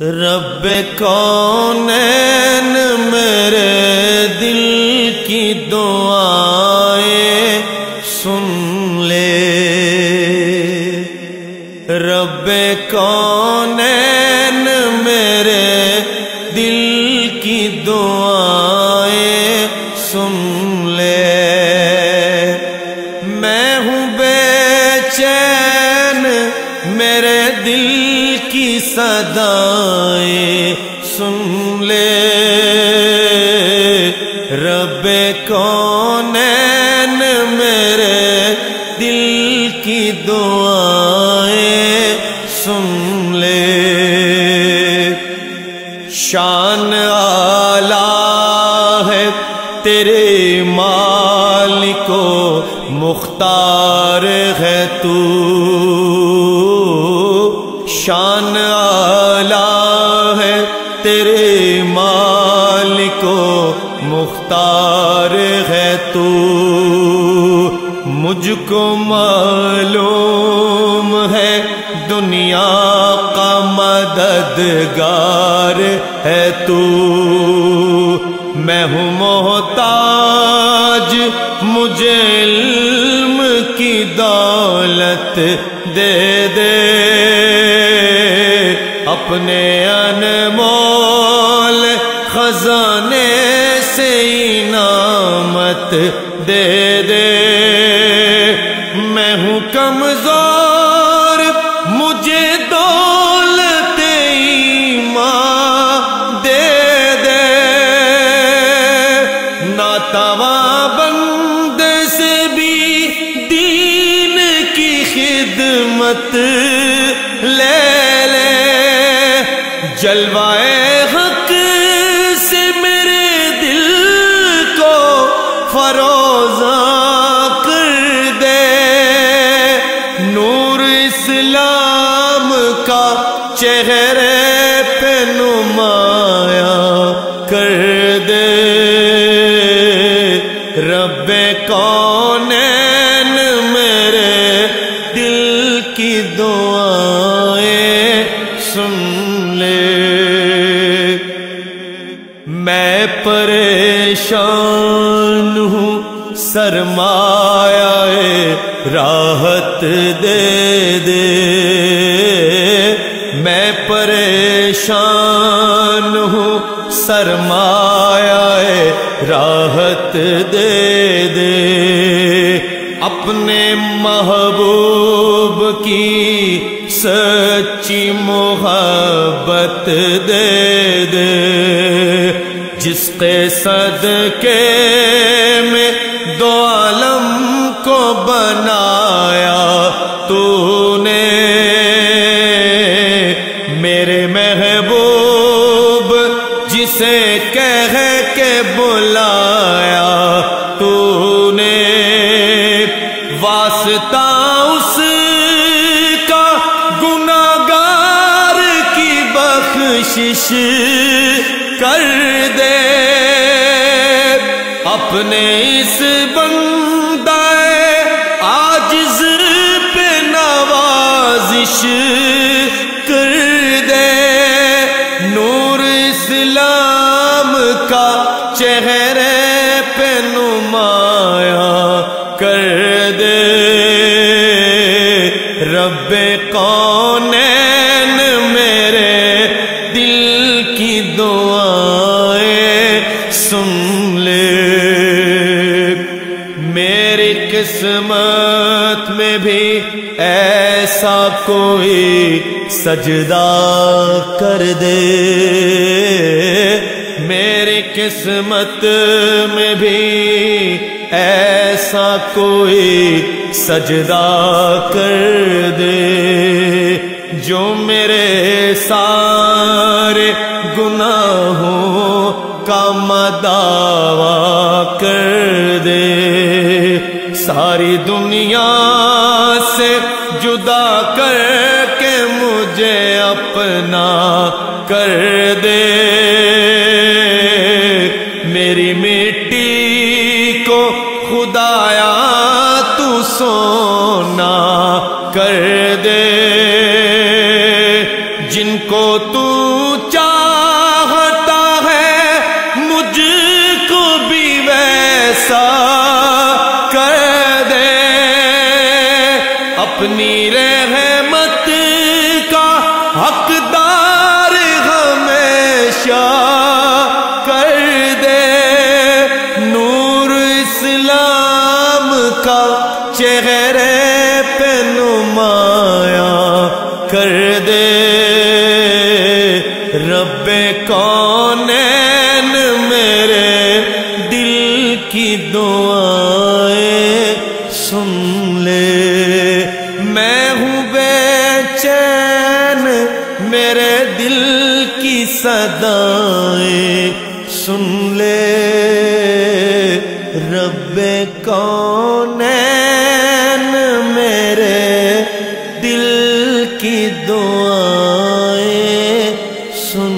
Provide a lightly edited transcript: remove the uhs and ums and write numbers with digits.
رب کونین میرے دل کی دعائیں سن لے، رب کونین میرے دل کی دعائیں سن لے۔ میں ہوں بے چین، میرے دل کی صدائیں سن لے، رب کونین میرے دل کی دعائیں سن لے۔ شان اعلیٰ ہے تیرے مالک و مختار ہے تو، شان اعلیٰ ہے تیرے مالک و مختار ہے تو، مجھ کو معلوم ہے دنیا کا مددگار ہے تو، میں ہوں محتاج مجھے علم کی دولت دے دے، اپنے انمول خزانے سے انعامت دے دے۔ میں ہوں کمزور مجھے دولت ایمان دے دے، ناتواں بندے سے بھی دین کی خدمت لے لے، جلوائے حق سے میرے دل کو فروزاں کر دے، نور اسلام کا چہرے پہ نمایاں کر دے، رب کونین میرے دل کی دعائیں سن لے۔ میں پریشان ہوں سرمایہ راحت دے دے، میں پریشان ہوں سرمایہ راحت دے دے، اپنے محبوب کی سچی محبت دے دے، جس کے صدقے میں دو عالم کو بنایا تو نے، میرے محبوب جسے کہہ کے بلایا تو نے، واسطہ اس کا گناہگار کی بخشش کر دے، اپنے اس بندہ عاجز پہ نوازش کر دے، نور اسلام کا چہرے پہ نمایاں کر دے، رب کونین میرے دل کی دعائیں سن لے۔ میری قسمت میں بھی ایسا کوئی سجدہ کر دے، میری قسمت میں بھی ایسا کوئی سجدہ کر دے، جو میرے سارے گناہوں کا مداوا کر دے، ساری دنیا سے جدا کر کے مجھے اپنا کر دے، میری مٹی کو خدایا تو سونا کر دے، جن کو تو چاہتا ہے مجھ کو بھی ویسا کر دے، اپنی رحمت کا حقدار ہمیشہ کر دے، نور اسلام کا چہرے پہ نمایاں کر دے، رب کونین میرے دل کی دعائیں سن لے، میں ہوں بے چین میرے دل کی صدائیں سن لے، رب کونین میرے دل کی دعائیں سن